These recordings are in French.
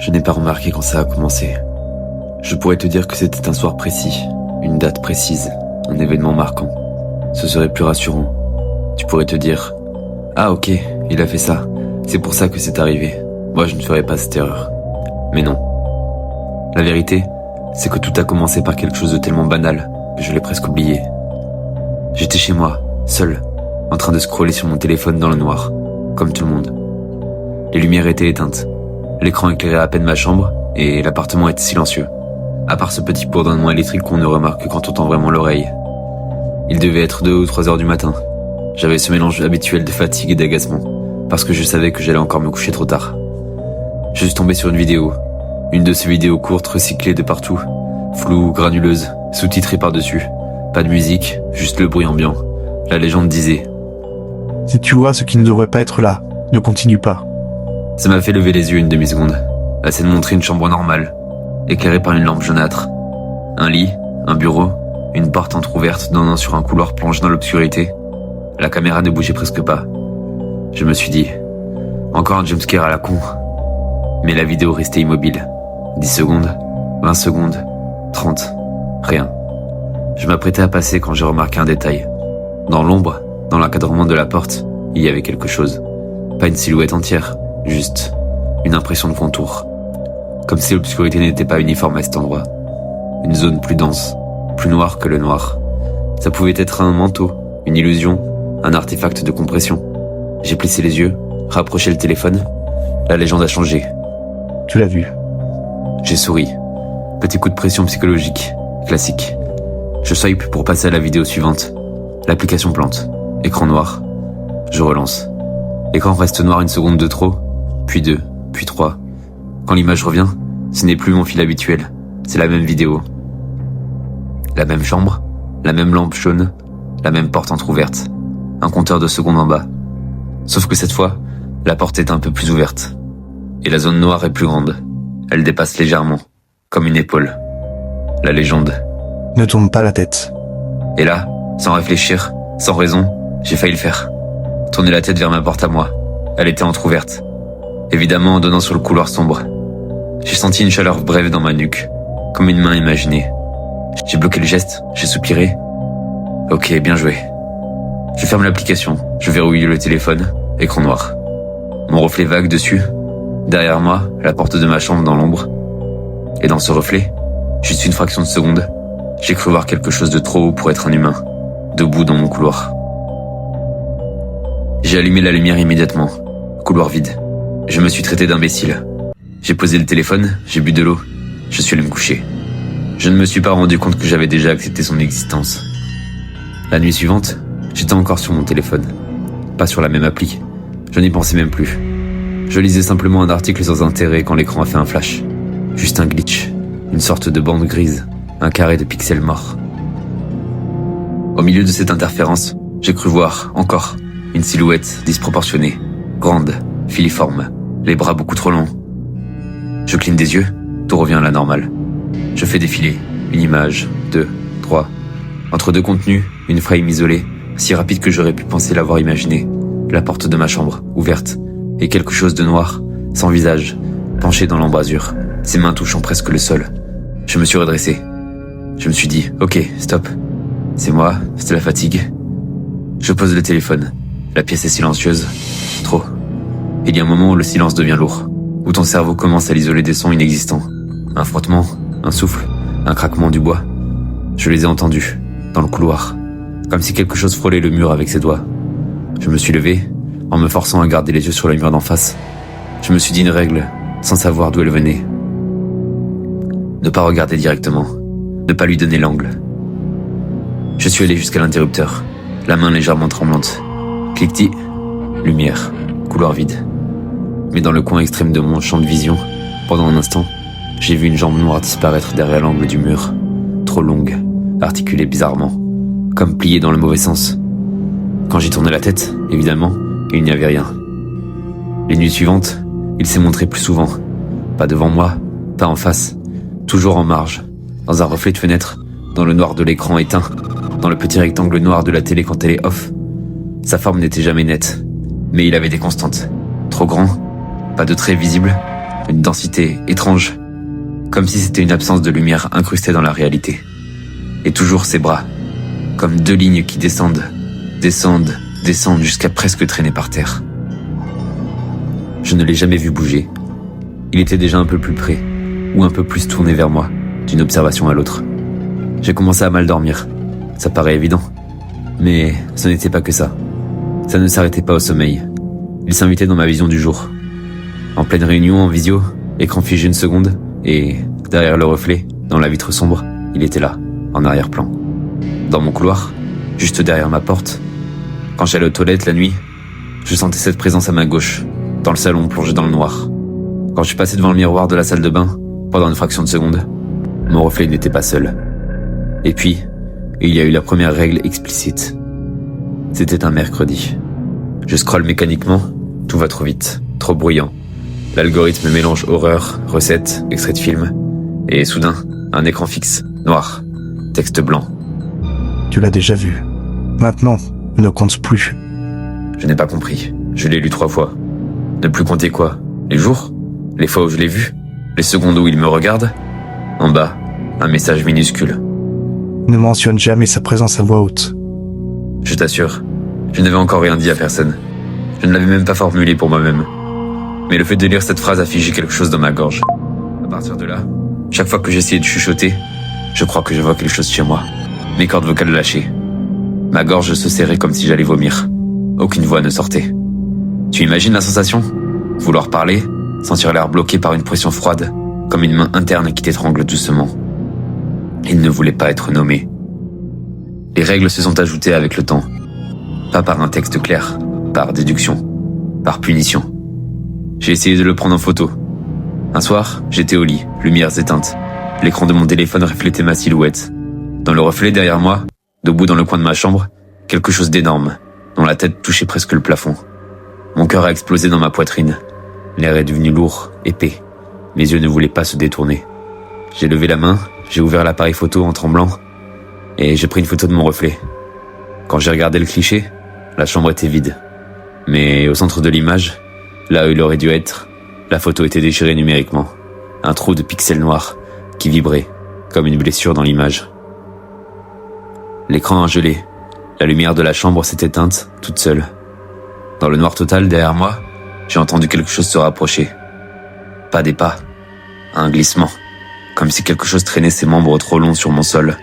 Je n'ai pas remarqué quand ça a commencé. Je pourrais te dire que c'était un soir précis, une date précise, un événement marquant. Ce serait plus rassurant. Tu pourrais te dire « Ah ok, il a fait ça, c'est pour ça que c'est arrivé. Moi je ne ferais pas cette erreur. » Mais non. La vérité, c'est que tout a commencé par quelque chose de tellement banal que je l'ai presque oublié. J'étais chez moi, seul, en train de scroller sur mon téléphone dans le noir, comme tout le monde. Les lumières étaient éteintes. L'écran éclairait à peine ma chambre et l'appartement était silencieux. À part ce petit bourdonnement électrique qu'on ne remarque que quand on tend vraiment l'oreille. Il devait être 2 ou 3 heures du matin. J'avais ce mélange habituel de fatigue et d'agacement, parce que je savais que j'allais encore me coucher trop tard. Je suis tombé sur une vidéo. Une de ces vidéos courtes recyclées de partout, floues, granuleuses, sous-titrées par-dessus. Pas de musique, juste le bruit ambiant. La légende disait « Si tu vois ce qui ne devrait pas être là, ne continue pas. » Ça m'a fait lever les yeux une demi-seconde. La scène montrait une chambre normale, éclairée par une lampe jaunâtre. Un lit, un bureau, une porte entrouverte donnant sur un couloir plongé dans l'obscurité. La caméra ne bougeait presque pas. Je me suis dit, encore un jumpscare à la con. Mais la vidéo restait immobile. 10 secondes, 20 secondes, 30, rien. Je m'apprêtais à passer quand j'ai remarqué un détail. Dans l'ombre, dans l'encadrement de la porte, il y avait quelque chose. Pas une silhouette entière, juste une impression de contour. Comme si l'obscurité n'était pas uniforme à cet endroit. Une zone plus dense, plus noire que le noir. Ça pouvait être un manteau, une illusion, un artefact de compression. J'ai plissé les yeux, rapproché le téléphone. La légende a changé. Tu l'as vu. J'ai souri. Petit coup de pression psychologique, classique. Je swipe pour passer à la vidéo suivante. L'application plante. Écran noir. Je relance. L'écran reste noir une seconde de trop, puis 2, puis 3. Quand l'image revient, ce n'est plus mon fil habituel. C'est la même vidéo. La même chambre, la même lampe jaune, la même porte entrouverte. Un compteur de secondes en bas. Sauf que cette fois, la porte est un peu plus ouverte. Et la zone noire est plus grande. Elle dépasse légèrement, comme une épaule. La légende. Ne tourne pas la tête. Et là, sans réfléchir, sans raison, j'ai failli le faire. Tourner la tête vers ma porte à moi. Elle était entrouverte. Évidemment en donnant sur le couloir sombre. J'ai senti une chaleur brève dans ma nuque, comme une main imaginée. J'ai bloqué le geste, j'ai soupiré. Ok, bien joué. Je ferme l'application, je verrouille le téléphone, écran noir. Mon reflet vague dessus. Derrière moi, la porte de ma chambre dans l'ombre. Et dans ce reflet, juste une fraction de seconde, j'ai cru voir quelque chose de trop haut pour être un humain, debout dans mon couloir. J'ai allumé la lumière immédiatement. Couloir vide. Je me suis traité d'imbécile. J'ai posé le téléphone, j'ai bu de l'eau. Je suis allé me coucher. Je ne me suis pas rendu compte que j'avais déjà accepté son existence. La nuit suivante, j'étais encore sur mon téléphone. Pas sur la même appli. Je n'y pensais même plus. Je lisais simplement un article sans intérêt quand l'écran a fait un flash. Juste un glitch. Une sorte de bande grise. Un carré de pixels morts. Au milieu de cette interférence, j'ai cru voir, encore, une silhouette disproportionnée. Grande, filiforme, les bras beaucoup trop longs. Je cligne des yeux, tout revient à la normale. Je fais défiler une image, 2, 3. Entre deux contenus, une frame isolée, si rapide que j'aurais pu penser l'avoir imaginé. La porte de ma chambre, ouverte, et quelque chose de noir, sans visage, penché dans l'embrasure, ses mains touchant presque le sol. Je me suis redressé. Je me suis dit, ok, stop. C'est moi, c'est la fatigue. Je pose le téléphone. La pièce est silencieuse. Trop. Il y a un moment où le silence devient lourd, où ton cerveau commence à l'isoler des sons inexistants. Un frottement, un souffle, un craquement du bois. Je les ai entendus, dans le couloir, comme si quelque chose frôlait le mur avec ses doigts. Je me suis levé, en me forçant à garder les yeux sur le mur d'en face. Je me suis dit une règle, sans savoir d'où elle venait. Ne pas regarder directement, ne pas lui donner l'angle. Je suis allé jusqu'à l'interrupteur, la main légèrement tremblante. Cliquetis, lumière, couloir vide. Mais dans le coin extrême de mon champ de vision, pendant un instant, j'ai vu une jambe noire disparaître derrière l'angle du mur. Trop longue, articulée bizarrement, comme pliée dans le mauvais sens. Quand j'ai tourné la tête, évidemment, il n'y avait rien. Les nuits suivantes, il s'est montré plus souvent. Pas devant moi, pas en face, toujours en marge, dans un reflet de fenêtre, dans le noir de l'écran éteint, dans le petit rectangle noir de la télé quand elle est off. Sa forme n'était jamais nette, mais il avait des constantes. Trop grand, pas de traits visibles, une densité étrange, comme si c'était une absence de lumière incrustée dans la réalité. Et toujours ses bras, comme deux lignes qui descendent jusqu'à presque traîner par terre. Je ne l'ai jamais vu bouger. Il était déjà un peu plus près, ou un peu plus tourné vers moi, d'une observation à l'autre. J'ai commencé à mal dormir. Ça paraît évident. Mais ce n'était pas que ça. Ça ne s'arrêtait pas au sommeil. Il s'invitait dans ma vision du jour. En pleine réunion, en visio, écran figé une seconde, et derrière le reflet, dans la vitre sombre, il était là, en arrière-plan. Dans mon couloir, juste derrière ma porte. Quand j'allais aux toilettes la nuit, je sentais cette présence à ma gauche, dans le salon plongé dans le noir. Quand je suis passé devant le miroir de la salle de bain, pendant une fraction de seconde, mon reflet n'était pas seul. Et puis, il y a eu la première règle explicite. C'était un mercredi. Je scrolle mécaniquement, tout va trop vite, trop bruyant. L'algorithme mélange horreur, recettes, extraits de films, et soudain, un écran fixe, noir, texte blanc. Tu l'as déjà vu. Maintenant, ne compte plus. Je n'ai pas compris. Je l'ai lu 3 fois. Ne plus compter quoi? Les jours? Les fois où je l'ai vu? Les secondes où il me regarde? En bas, un message minuscule. Ne mentionne jamais sa présence à voix haute. Je t'assure, je n'avais encore rien dit à personne. Je ne l'avais même pas formulé pour moi-même. Mais le fait de lire cette phrase a figé quelque chose dans ma gorge. À partir de là, chaque fois que j'essayais de chuchoter, je crois que je vois quelque chose chez moi. Mes cordes vocales lâchaient. Ma gorge se serrait comme si j'allais vomir. Aucune voix ne sortait. Tu imagines la sensation? Vouloir parler, sentir l'air bloqué par une pression froide, comme une main interne qui t'étrangle doucement. Il ne voulait pas être nommé. Les règles se sont ajoutées avec le temps. Pas par un texte clair, par déduction, par punition. J'ai essayé de le prendre en photo. Un soir, j'étais au lit, lumières éteintes. L'écran de mon téléphone reflétait ma silhouette. Dans le reflet derrière moi, debout dans le coin de ma chambre, quelque chose d'énorme, dont la tête touchait presque le plafond. Mon cœur a explosé dans ma poitrine. L'air est devenu lourd, épais. Mes yeux ne voulaient pas se détourner. J'ai levé la main, j'ai ouvert l'appareil photo en tremblant, et j'ai pris une photo de mon reflet. Quand j'ai regardé le cliché, la chambre était vide. Mais au centre de l'image, là où il aurait dû être, la photo était déchirée numériquement. Un trou de pixels noirs qui vibrait, comme une blessure dans l'image. L'écran a gelé. La lumière de la chambre s'est éteinte, toute seule. Dans le noir total derrière moi, j'ai entendu quelque chose se rapprocher. Pas des pas, un glissement, comme si quelque chose traînait ses membres trop longs sur mon sol.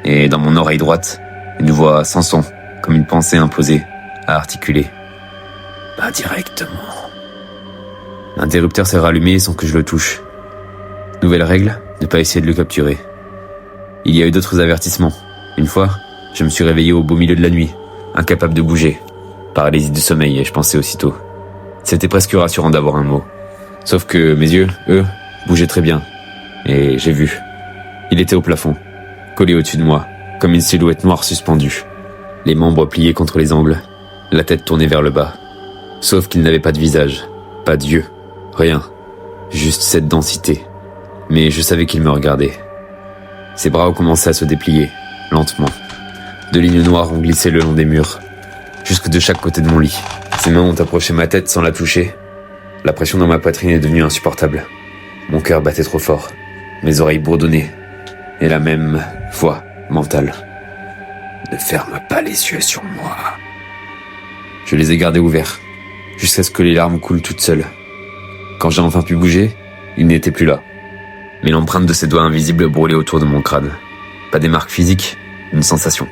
Et dans mon oreille droite, une voix sans son, comme une pensée imposée, à articuler. Pas directement. L'interrupteur s'est rallumé sans que je le touche. Nouvelle règle, ne pas essayer de le capturer. Il y a eu d'autres avertissements. Une fois, je me suis réveillé au beau milieu de la nuit, incapable de bouger. Paralysie du sommeil, et je pensais aussitôt. C'était presque rassurant d'avoir un mot. Sauf que mes yeux, eux, bougeaient très bien. Et j'ai vu. Il était au plafond, collé au-dessus de moi, comme une silhouette noire suspendue. Les membres pliés contre les angles, la tête tournée vers le bas. Sauf qu'il n'avait pas de visage, pas d'yeux, rien. Juste cette densité. Mais je savais qu'il me regardait. Ses bras ont commencé à se déplier, lentement. 2 lignes noires ont glissé le long des murs, jusque de chaque côté de mon lit. Ses mains ont approché ma tête sans la toucher. La pression dans ma poitrine est devenue insupportable. Mon cœur battait trop fort. Mes oreilles bourdonnaient. Et la même voix mentale. Ne ferme pas les yeux sur moi. Je les ai gardés ouverts, jusqu'à ce que les larmes coulent toutes seules. Quand j'ai enfin pu bouger, il n'était plus là. Mais l'empreinte de ses doigts invisibles brûlait autour de mon crâne. Pas des marques physiques, une sensation.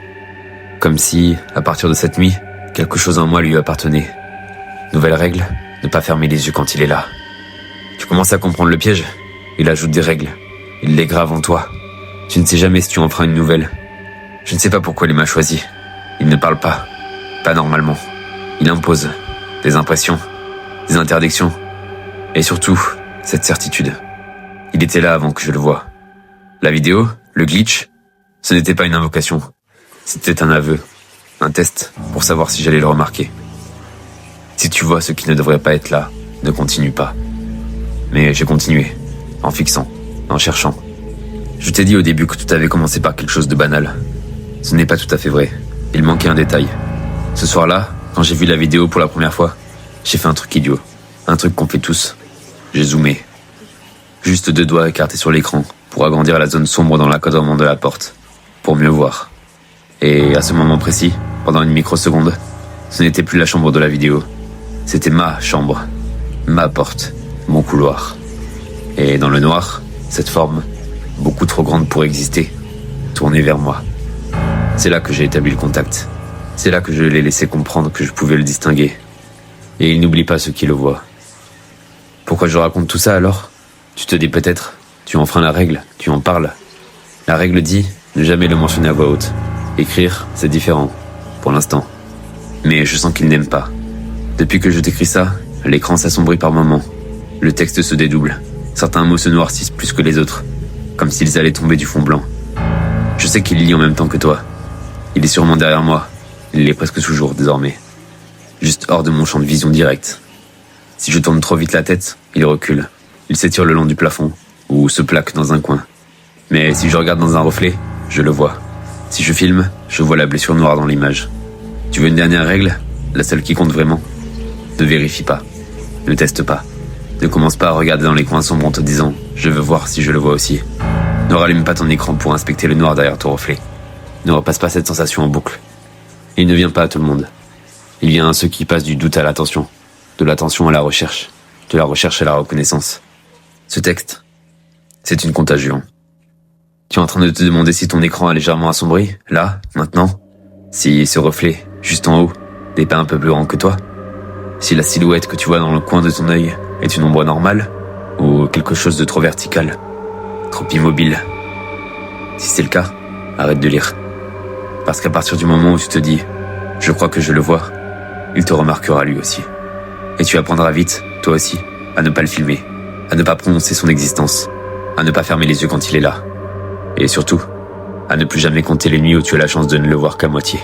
Comme si, à partir de cette nuit, quelque chose en moi lui appartenait. Nouvelle règle, ne pas fermer les yeux quand il est là. Tu commences à comprendre le piège? Il ajoute des règles. Il les grave en toi. Tu ne sais jamais si tu en feras une nouvelle. Je ne sais pas pourquoi il m'a choisi. Il ne parle pas. Pas normalement. Il impose. Des impressions. Des interdictions. Et surtout, cette certitude. Il était là avant que je le voie. La vidéo, le glitch, ce n'était pas une invocation. C'était un aveu. Un test pour savoir si j'allais le remarquer. Si tu vois ce qui ne devrait pas être là, ne continue pas. Mais j'ai continué, en fixant, en cherchant. Je t'ai dit au début que tout avait commencé par quelque chose de banal. Ce n'est pas tout à fait vrai. Il manquait un détail. Ce soir-là, quand j'ai vu la vidéo pour la première fois, j'ai fait un truc idiot. Un truc qu'on fait tous. J'ai zoomé. Juste 2 doigts écartés sur l'écran pour agrandir la zone sombre dans l'encadrement de la porte, pour mieux voir. Et à ce moment précis, pendant une microseconde, ce n'était plus la chambre de la vidéo. C'était ma chambre, ma porte, mon couloir. Et dans le noir, cette forme, beaucoup trop grande pour exister, tournait vers moi. C'est là que j'ai établi le contact. C'est là que je l'ai laissé comprendre que je pouvais le distinguer. Et il n'oublie pas ceux qui le voient. Pourquoi je raconte tout ça alors ? Tu te dis peut-être, tu enfreins la règle, tu en parles. La règle dit, ne jamais le mentionner à voix haute. Écrire, c'est différent, pour l'instant. Mais je sens qu'il n'aime pas. Depuis que je t'écris ça, l'écran s'assombrit par moments. Le texte se dédouble. Certains mots se noircissent plus que les autres, comme s'ils allaient tomber du fond blanc. Je sais qu'il lit en même temps que toi. Il est sûrement derrière moi. Il est presque toujours, désormais. Juste hors de mon champ de vision direct. Si je tourne trop vite la tête, il recule. Il s'étire le long du plafond, ou se plaque dans un coin. Mais si je regarde dans un reflet, je le vois. Si je filme, je vois la blessure noire dans l'image. Tu veux une dernière règle ? La seule qui compte vraiment ? Ne vérifie pas. Ne teste pas. Ne commence pas à regarder dans les coins sombres en te disant « Je veux voir si je le vois aussi ». Ne rallume pas ton écran pour inspecter le noir derrière ton reflet. Ne repasse pas cette sensation en boucle. Il ne vient pas à tout le monde. Il vient à ceux qui passent du doute à l'attention, de l'attention à la recherche, de la recherche à la reconnaissance. Ce texte, c'est une contagion. Tu es en train de te demander si ton écran a légèrement assombri, là, maintenant ? Si ce reflet, juste en haut, n'est pas un peu plus grand que toi ? Si la silhouette que tu vois dans le coin de ton œil est une ombre normale ? Ou quelque chose de trop vertical ? Trop immobile ? Si c'est le cas, arrête de lire. Parce qu'à partir du moment où tu te dis « Je crois que je le vois », il te remarquera lui aussi. Et tu apprendras vite, toi aussi, à ne pas le filmer, à ne pas prononcer son existence, à ne pas fermer les yeux quand il est là. Et surtout, à ne plus jamais compter les nuits où tu as la chance de ne le voir qu'à moitié.